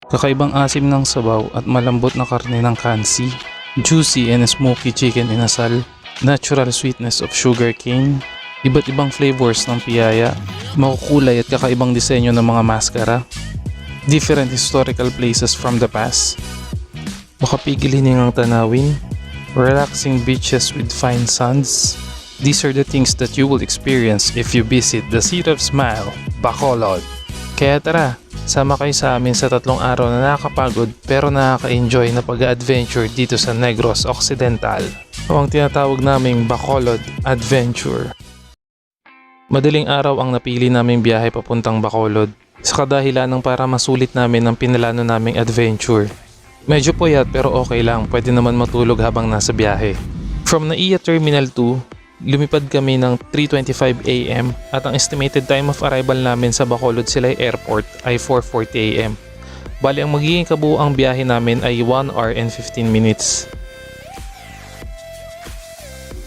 Kakaibang asim ng sabaw at malambot na karne ng kansi, juicy and smoky chicken inasal, natural sweetness of sugar cane, iba't ibang flavors ng piyaya, makukulay at kakaibang disenyo ng mga maskara, different historical places from the past, makapigil hiningang tanawin, relaxing beaches with fine suns. These are the things that you will experience if you visit the City of Smile, Bacolod. Kaya tara, sama kayo sa amin sa 3 araw na nakakapagod pero nakaka-enjoy na pag-adventure dito sa Negros Occidental o ang tinatawag naming Bacolod Adventure. Madaling araw ang napili naming biyahe papuntang Bacolod sa kadahilan para masulit namin ang pinalano naming adventure. Medyo puyat pero okay lang, pwede naman matulog habang nasa biyahe. From NAIA Terminal 2, lumipad kami ng 3:25 AM at ang estimated time of arrival namin sa Bacolod Silay Airport ay 4:40 AM. Bali ang magiging kabuuang biyahe namin ay 1 hour and 15 minutes.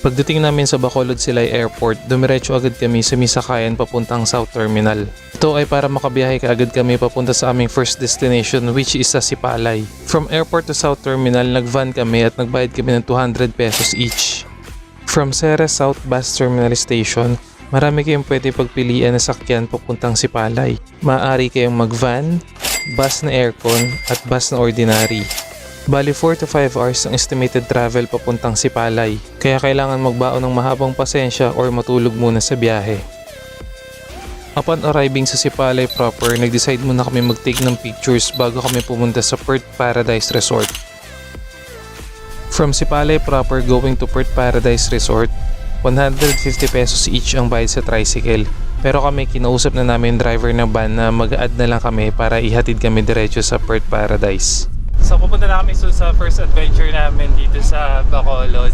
Pagdating namin sa Bacolod Silay Airport, dumiretso agad kami sa Misakayan papuntang South Terminal. Ito ay para makabiyahe kaagad kami papunta sa aming first destination which is sa Sipalay. From airport to South Terminal, nag-van kami at nagbayad kami ng 200 pesos each. From Ceres South Bus Terminal Station, marami kayong pwede pagpilian na sakyan papuntang Sipalay. Maaari kayong mag-van, bus na aircon at bus na ordinary. Bali 4 to 5 hours ang estimated travel papuntang Sipalay, kaya kailangan magbaon ng mahabang pasensya or matulog muna sa biyahe. Upon arriving sa Sipalay proper, nag-decide muna kami mag-take ng pictures bago kami pumunta sa Perth Paradise Resort. From Sipalay proper going to Perth Paradise Resort, 150 pesos each ang bayad sa tricycle. Pero kami kinausap na namin driver ng van na mag-add na lang kami para ihatid kami diretso sa Perth Paradise. So pupunta na kami sa first adventure namin dito sa Bacolod.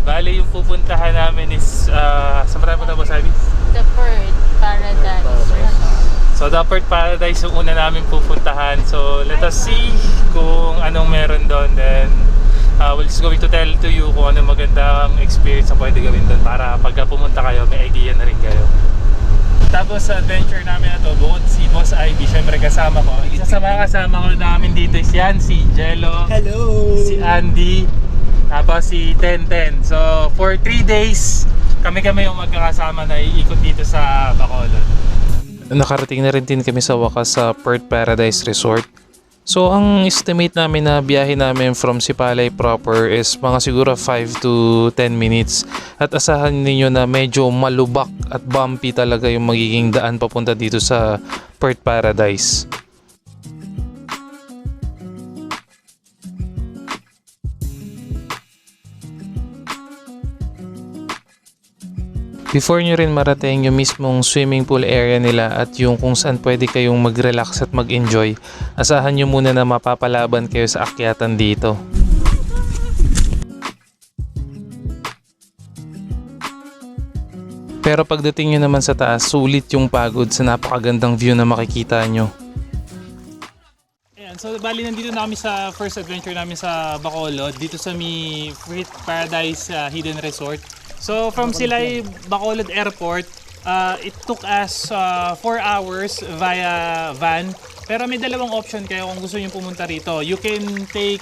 Bali yung pupuntahan namin is sa marami na ba sabi? The Perth Paradise. So the Perth Paradise yung una namin pupuntahan. So let us see kung anong meron doon. Then we're just going to tell to you kung ano magandang experience na pwede gawin doon para pagka pumunta kayo, may idea na rin kayo. Tapos sa adventure namin na to, bukod si Boss Ivy, syempre kasama ko. Isa sa mga kasama ko namin dito is yan, si Jello. Hello! Si Andy. Tapos si Tenten. So for 3 days, kami yung magkakasama na iikot dito sa Bacolod. Nakarating na rin din kami sa wakas sa Perth Paradise Resort. So ang estimate namin na biyahe namin from Sipalay proper is mga siguro 5 to 10 minutes. At asahan ninyo na medyo malubak at bumpy talaga yung magiging daan papunta dito sa Perth Paradise. Before nyo rin marating yung mismong swimming pool area nila at yung kung saan pwede kayong mag-relax at mag-enjoy, asahan nyo muna na mapapalaban kayo sa akyatan dito. Pero pagdating nyo naman sa taas, sulit yung pagod sa napakagandang view na makikita nyo. Ayan, so bali nandito na kami sa first adventure namin sa Bacolod, dito sa Perth Paradise Hidden Resort. So from Silay Bacolod Airport, it took us 4 hours via van. Pero may dalawang option kayo kung gusto niyo pumunta rito. You can take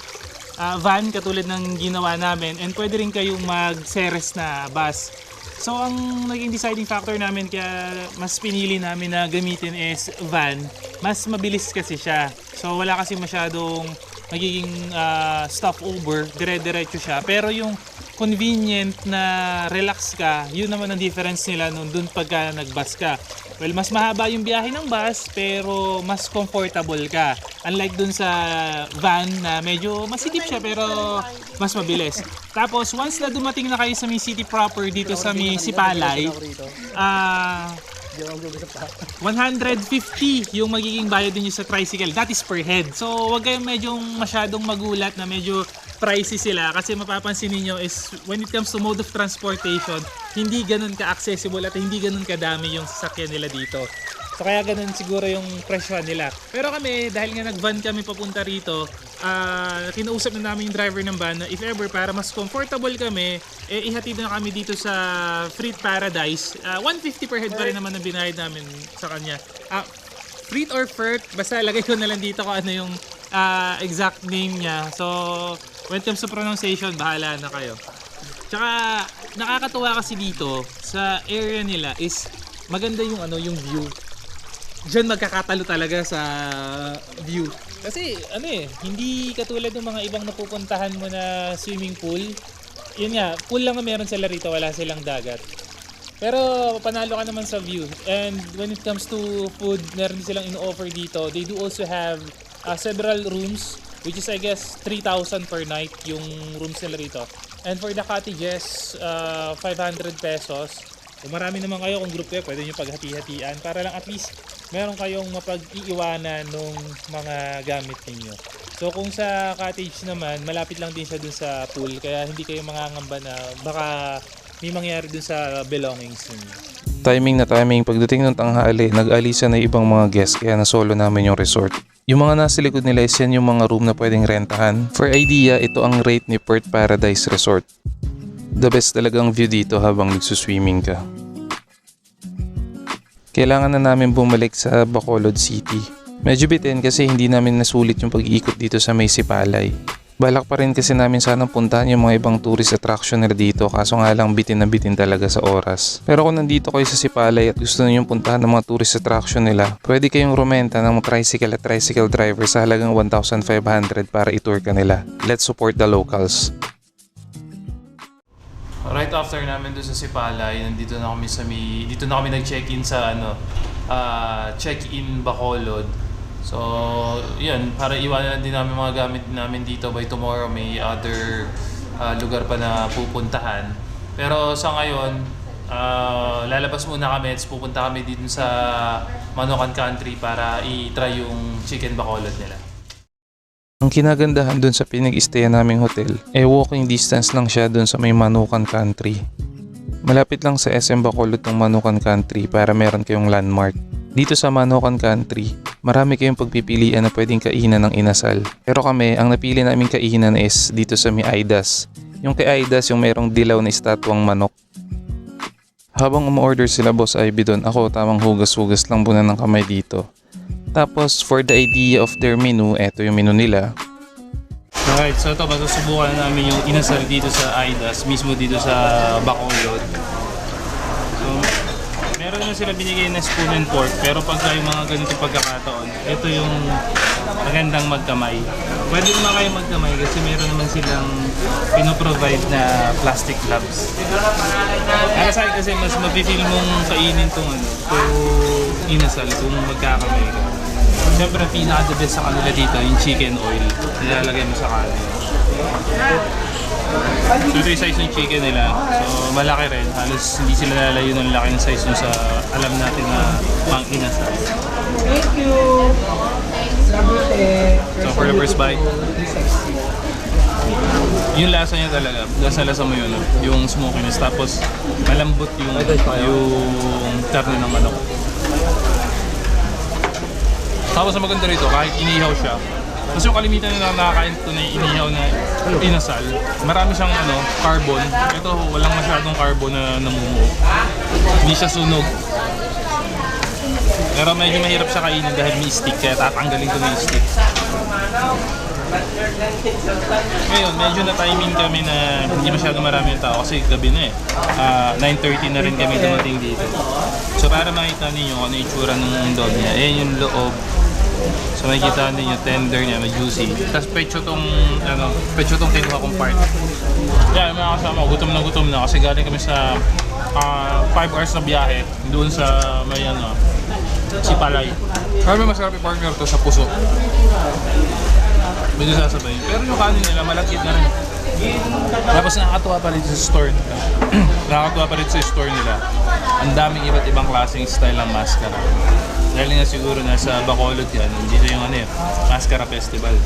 van katulad ng ginawa namin and pwede rin kayong mag-Ceres na bus. So ang naging deciding factor namin kaya mas pinili namin na gamitin is van. Mas mabilis kasi siya. So wala kasi masyadong magiging stopover, dire-diretso siya. Pero yung convenient na relax ka, yun naman ang difference nila dun pagka nag-bus ka. Well, mas mahaba yung biyahe ng bus pero mas comfortable ka. Unlike dun sa van na medyo masikip siya pero mas mabilis. Tapos once na dumating na kayo sa city proper dito sa Sipalay, 150 yung magiging bayad niyo sa tricycle. That is per head. So wag kayong medyo masyadong magulat na medyo pricey sila kasi mapapansin niyo is when it comes to mode of transportation, hindi ganun ka-accessible at hindi ganun kadami yung sasakyan nila dito. So kaya ganun siguro yung presyo nila. Pero kami, dahil nga nag-van kami papunta rito, kinausap na namin yung driver ng van na if ever para mas comfortable kami, ihatid na kami dito sa Perth Paradise. 150 per head pa rin naman ang binayad namin sa kanya. Perth or Perth, basta lagay ko na lang dito kung ano yung exact name niya. So, when it comes to pronunciation, bahala na kayo. Tsaka, nakakatuwa kasi dito, sa area nila is maganda yung yung view. Diyan magkakatalo talaga sa view. Kasi hindi katulad ng mga ibang napupuntahan mo na swimming pool. Yun nga, pool lang ang meron sila rito, wala silang dagat. Pero panalo ka naman sa view. And when it comes to food, meron din silang in-offer dito. They do also have several rooms, which is I guess 3,000 per night yung rooms nila rito. And for the cottages, 500 pesos. Kung marami naman kayo, kung group kayo, pwede nyo paghati-hatian para lang at least meron kayong mapag-iiwanan ng mga gamit ninyo. So kung sa cottage naman, malapit lang din siya dun sa pool, kaya hindi kayo mangangamba na baka may mangyari dun sa belongings ninyo. Timing na timing, pagdating ng tanghali, nag-alisa na ibang mga guests kaya na-solo namin yung resort. Yung mga nasa likod nila is yan yung mga room na pwedeng rentahan. For idea, ito ang rate ni Perth Paradise Resort. The best talagang view dito habang nagsuswimming ka. Kailangan na namin bumalik sa Bacolod City. Medyo bitin kasi hindi namin nasulit yung pag-iikot dito sa may Sipalay. Balak pa rin kasi namin sanang puntahan yung mga ibang tourist attraction nila dito, kaso nga lang bitin na bitin talaga sa oras. Pero kung nandito kayo sa Sipalay at gusto niyo puntahan ng mga tourist attraction nila, pwede kayong rumenta ng tricycle at tricycle driver sa halagang 1,500 para i-tour ka nila. Let's support the locals. Right after namin doon sa Sipalay, dito na kami nag-check-in sa check-in Bacolod. So, yun, para iwanan din namin mga gamit namin dito. By tomorrow may other lugar pa na pupuntahan. Pero sa ngayon, lalabas muna kami at pupunta kami dito sa Manokan Country para i-try yung chicken Bacolod nila. Ang kinagandahan dun sa pinag-stayan naming hotel, walking distance lang siya dun sa may Manokan Country. Malapit lang sa SM Bacolod ng Manokan Country para meron kayong landmark. Dito sa Manokan Country, marami kayong pagpipilian na pwedeng kainan ng inasal. Pero kami, ang napili naming kainan is dito sa may Aidas. Yung kay Aidas, yung mayroong dilaw na estatwang manok. Habang umorder sila Boss Ivy doon, ako tamang hugas-hugas lang muna ng kamay dito. Tapos for the idea of their menu, eto yung menu nila. Alright, so ito, masusubukan na namin yung inasal dito sa Aidas, mismo dito sa Bacolod. So, meron na sila binigay na spoon and fork, pero pagka yung mga ganitong pagkakataon, ito yung magandang magkamay. Pwede naman kayo magkamay kasi meron naman silang pinoprovide na plastic gloves. Para sa akin kasi mas mapifeel mong kainin itong inasal kung magkakamay ka. Siyempre, pinaka-the best sa kanila dito, yung chicken oil. Nilalagay mo sa kanin. So ito yung size ng chicken nila. So malaki rin. Halos hindi sila nalalayo ng laki ng size nung sa alam natin na pang inasal. Thank you. So for the first bite, yung lasa niya talaga. Lasa mo yun. Yung smokiness. Tapos malambot yung karne ng manok. Tapos ang maganda rito, kahit inihaw siya, kasi yung kalimitan nila nakakain ito na inihaw na inasal, marami siyang carbon. Ito, walang masyadong carbon na namumuo. Hindi siya sunog. Pero medyo mahirap siya kainin dahil may stick, kaya tatanggalin ko na yung stick. Ngayon, medyo na timing kami na hindi masyadong marami yung tao kasi gabi na 9:30 na rin kami dumating dito. So para makita ninyo kung ano yung itsura ng dog niya, ayan yung loob. So makikita ninyo tender niya, juicy. Tapos pecho tong kinuha kong part. Yeah, mga kasama, gutom na kasi galing kami sa 5 hours na biyahe doon sa may Sipalay. Kami masarap i-partner to sa puso. Medyo sasabay. Pero yung kanin nila malagkit na rin. Tapos nakakatuwa pa rin sa store nila. Ang daming iba't ibang klaseng style ng mascara. Dahil nga siguro nasa Bacolod yan, dito yung Mascara Festival.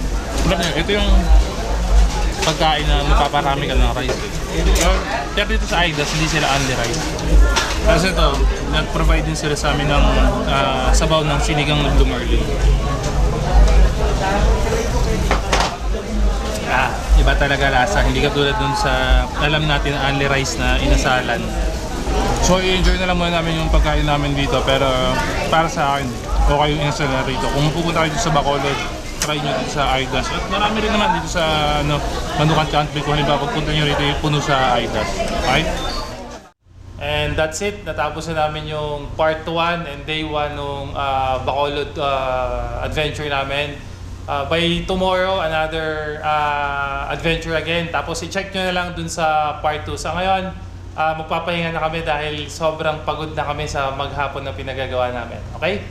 Ito yung pagkain na mapaparami ka ng rice. Pero dito sa Aidas, hindi sila only rice. Kasi ito, nag-provide din sila sa amin ng sabaw ng sinigang ng lumarli. Iba talaga lasa. Hindi katulad dun sa alam natin na only rice na inasalan. So i-enjoy na lang muna namin yung pagkain namin dito, pero para sa akin, okay yung inasal na rito. Kung pupunta kayo dito sa Bacolod, try nyo dito sa Aidas. At marami rin naman dito sa Manukan Country. Kung halimbawa pagpunta nyo rito yung puno sa Aidas. Okay? And that's it. Natapos na namin yung part 1 and day 1 nung Bacolod adventure namin. By tomorrow, another adventure again. Tapos i-check nyo na lang dun sa part 2. Sa ngayon, magpapahinga na kami dahil sobrang pagod na kami sa maghapon na pinagagawa namin. Okay?